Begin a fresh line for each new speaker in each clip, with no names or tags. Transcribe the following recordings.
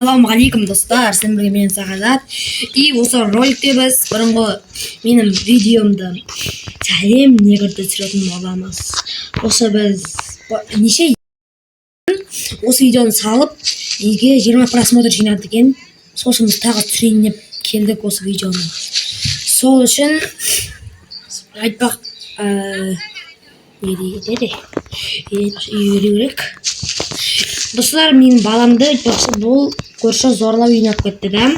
Ассалаумағалейкум достар, сіздермен бірге мен Сағадат. И осы роликте біз бұрынғы менің видеомды сәлем негрді түсіретін боламыз. Осы біз неше осы видеоны салып, неге 20 просмотр жинады екен. Сосын біз тағы түсірейін деп келдік осы видеоны. Сол үшін айтпақ не дейді үйрек. Достар, мен баламды айтпақшы бұл көрші зорлап үйнеп кетті да.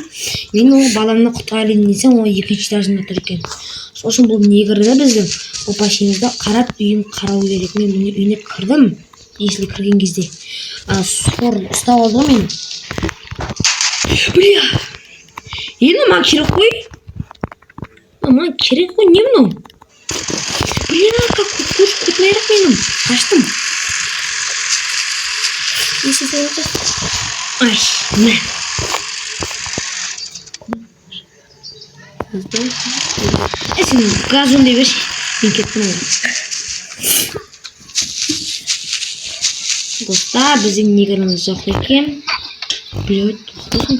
Мен ол баламны құтқарайын десем, ол 2 этажында тұр екен. Сол үшін бұл негрді біздің опашемізді қарап үйін қарау керек. Мен үйіне кірдім, если кірген кезде. Сор ұстап алды ғой мені. Бля! Енді маған керек қой. Маған керек қой, не мынау? Бля, как көтмайрақ менің. Қаштым. Ай, мә. Сен газ өндей берші. Мен кеттім ғой. Достар, біздің негріміз жоқ екен. Блядь, тоқтасын.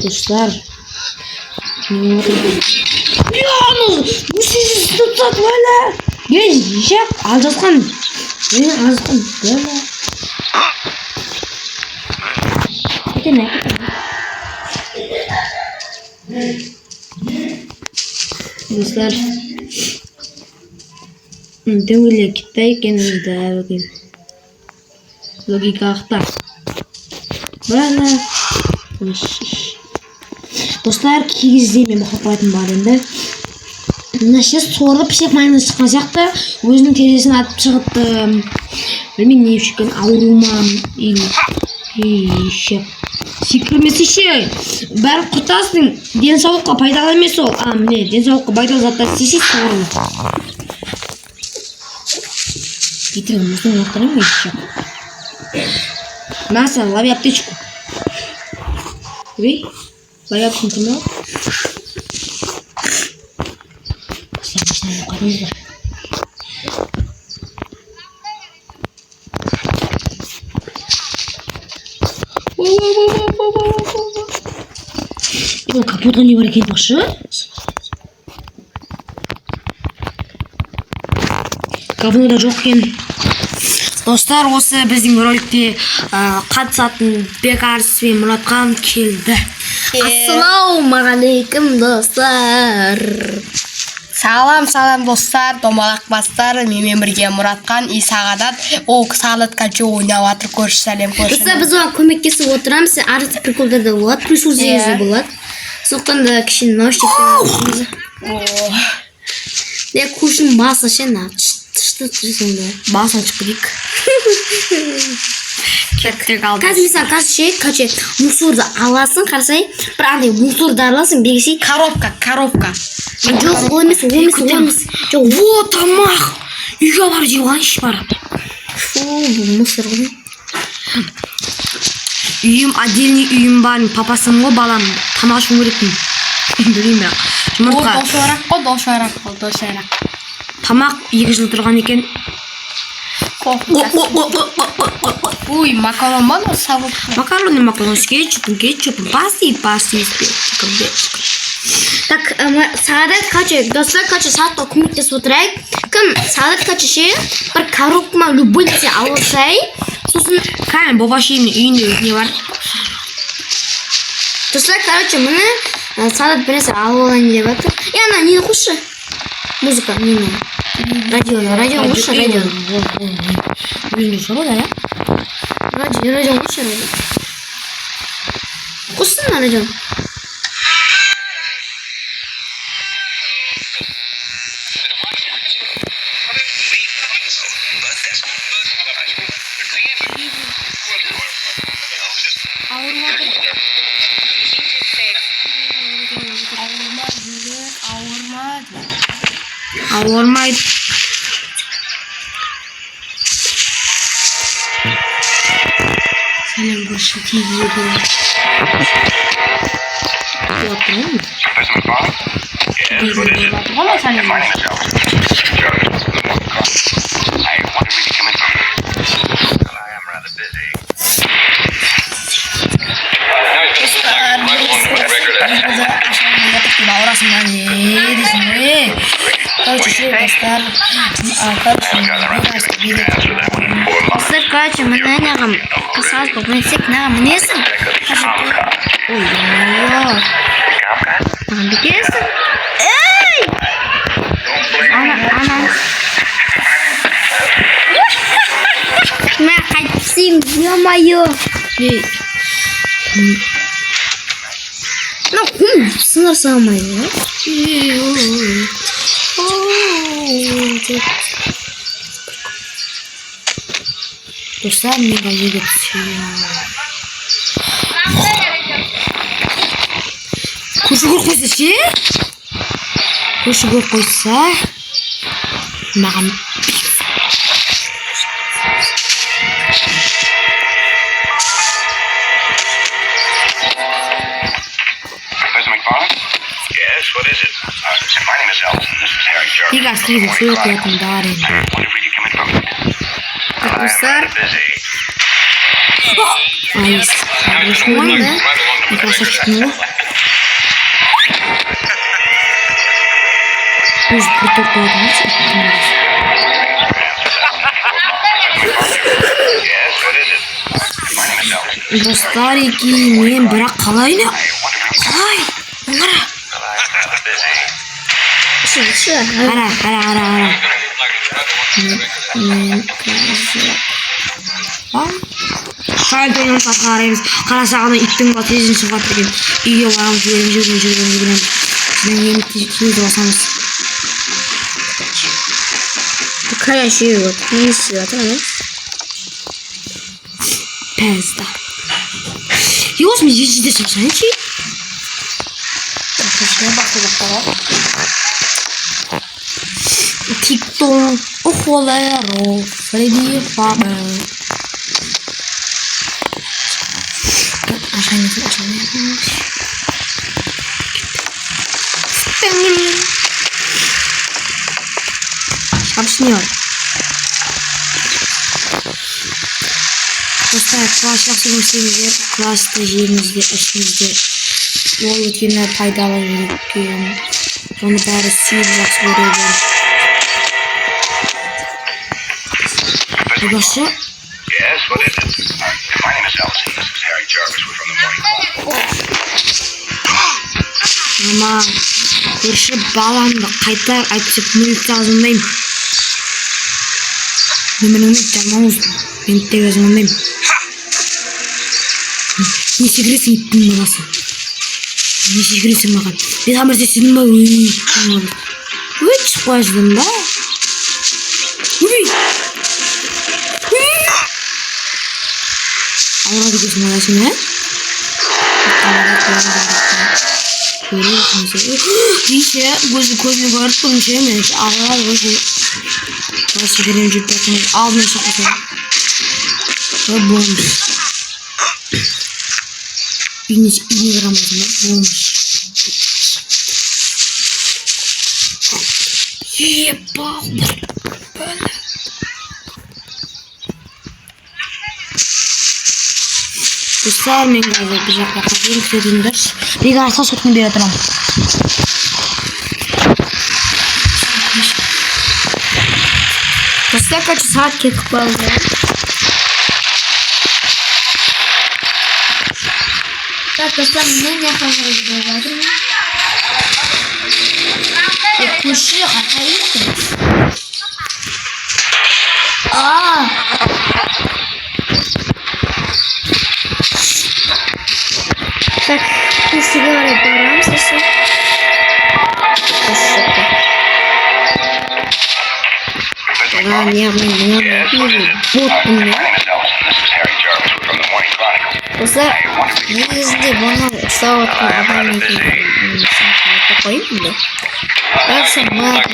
Достар. Бля, ну сіз тұтсат, вәлі. Мен жеп, алжасқан. Мен азыққан. Бля. Dostlar, дөңгелек кетпей екенімізді әбіген логика ақта. Бәлі. Достар, кей кезде мен бұқып қайтын бар енді. Нәше сорлы пішек майымыз шыққан сияқты өзінің тересін атып шығыпты. Білмейм не үшкен аурума секірмесі ше. Бәрі құтасың. Денсаулыққа пайдалы емес ол. Міне, денсаулыққа пайдалы заттар істесе сорлы. Кетірген мұздың ұяқтырын ме ше. Наса, лови аптечку. Ой, лови аптечку кім ол? Қадыңыздар. Бұл капотқа не бар екен бақшы? Капода жоқ екен. Достар, осы біздің роликте қатысатын Бекарыс пен Мұратхан келді.
Ассалаумағалейкум достар. Салам достар, домалақ бастар. Менімен бірге Мұратхан и Сағадат. Ол Сағадатқа жо ойнап жатыр, көрші сәлем көрші.
Достар, біз оған көмектесіп отырамыз. Арты приколдарды болады, присутствиесі болады. Соқтан да кішін наушниктен де көшін басы шена тышты сонда басын шықпадик. Кеттік алды. Қазір mesela қазір мусорды аласың, қарасай, бір андай мусорды аласың, бегесей
коробка.
Жоқ, олмес. Жоқ, вот тамақ. Үйге бар жеуған іш бар. Фу, бұл мусор ғой. Үйім, отдельный үйім бар. Папасым ғой балам. Тамақ ішуім керекпін. Білмеймін бірақ.
О, дошайрақ.
Тамақ 2 жыл тұрған екен.
Ой, макарон бар, сабық.
Макарон, с кетчупом, пасти. Так, Сағадат достар, Сағадатқа көмектесіп отырайық. Кім Сағадат ше, бір коробкама любой нәрсе алсай, сосын кәмін бабашемнің үйінде не бар. Достар, мұны Сағадат бір нәрсе алып алайын деп жатыр. Ана, нені қойшы? Музыка, нені? Радионы қойшы, радионы. Үйінде шоу да, я? Радион қойшы, радион. Қойсын на радион. Ауырмайды. Сәлем көрші тегізі көрі. Отырмын.
Ғана сәлем.
Basın lan ne? Короче, şey dostlar.
Dostlar, короче, мен анағым қысқаз көмесек нағым мінесің? Ой, ой, нағым бекересің? Эй! Анам. Мен қайтсым, ё-моё. Мынау кім сыңар салмайды ма?
Dostlar ne gaza getiriyor. Kuşu korkuysa şey? Kuşu korkuysa mağam.
Yes, what is it? My name is Elton. This is Harry Jarvis.
Bir gazeteydi su yok yakında arayın.
Wonder if you come in from.
Dostlar,
Busy.
Ay sarhoşum var da. Arkadaşlar çıkmalı. Biz bu topladığımız ihtimaller.
Yes, what is it? My name is Elton.
Dostlar iki men bırak kalayını. Kalay. Onlara.
Rather busy.
şu.
Ara. Şayet oynamış arayınız. Kara sağına ittim batı izin sıfat dedim. İyi yolarım jürelim. Sizden yeni tizini basamız.
Какая же вот миссия, да?
Pezda. Yos mu yüzde çalışan ki?
Şuna bakalım.
TikTok, Oholero, Freddy Faber. Aşağıya. Объясняю. Dostlar, klashlar sevimsizdir. Klash'ta yerimizde, eşimizde. Yol ötkenler paydalı gerekiyor. Onu bari sivlax veriyorum. Arkadaşlar.
Yes, what is it? My name is Elton. This is Harry Jarvis. We're from the morning.
Ama görüşüp bağlandı. Kayıtlar açıp mülk lazımdayım. Numaramı çalmamız. Ben de yazmamdayım. Ne sigresin gittin babası? Ne sigresin bakalım? Bir hamur sesini mi? Hiç başladım da. Ağla gidiyorsun arasını he? İşte gözünü görüp bunu şeymiş. Ağlar gözü. Burası birinci takımız. Ağzına şakası. Ve bulmuş. İğne gramajında bulmuş. Yepa. Böyle. Dostlar men gazet bir жаққа қажен көтеріңдер. Бек арса сотын бере тұрам.
Dostlar, kaç saat ketip kaldı? Dostlar, men yaxınlara gidiyorum. Kuşu hatayıktınız. Так, ты сигарет барамсың?
Lan ya ben bunu
Yes, what is it?
bot
My
bunu.
name is Elton. This is Harry Jarvis. We're from the Morning Chronicle.
Dostlar, негізінде бұны ұстауатқан адам екен. Қойып мені. Дальше мат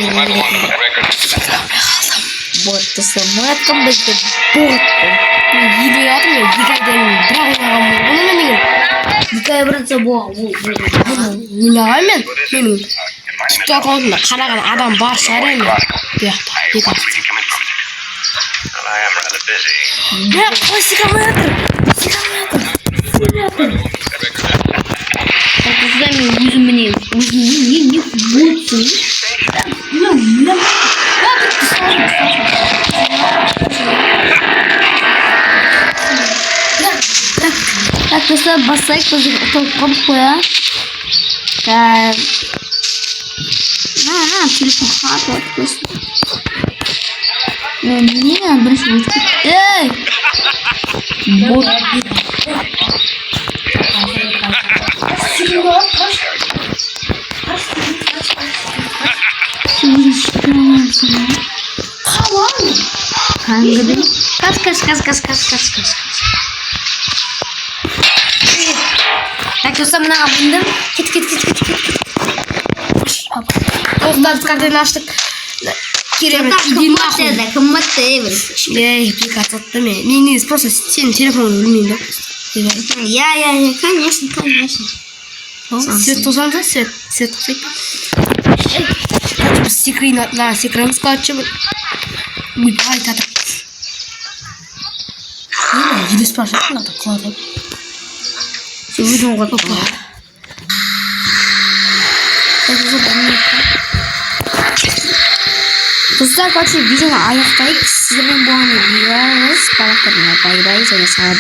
бот. Достар, матқан бізде бот.
Еле атым я 2 айдан бірақ ойнағанмын. Бұны мен деген 2 ай бұрынса ойнағанмен менің TikTok аккаунтымда қараған адам бар шығар енді. Бұяқта.
I wonder if you come in from. Well, I am rather busy.
Я қой сигаретер.
Достар, мен өзім міне. Так, достар бассайық, біз толып қалдық қой, а? Так. Телефон қатып достар. Не, бірінші өтіп. Ей! Бот. Қаңғыды. Қас.
Так, достар, мынаға бұндым. Кет.
Достар, картаны аштық. Керемет идея нахуй.
Қымбатты, бір.
Реплика атты мен. Мен негізі просто сенің телефоныңды білмеймін да.
Я, конечно.
Свет тосаңыз, свет тосайық. Біз секіреміз қачы бір. Ойбай, татыр. Елес спрашивает, надо қылады.
Сегодня готово. Достар, короче, видеоны аяқтайық. Сіздермен болған видеоңыз. Балақтарына бай-бай және сау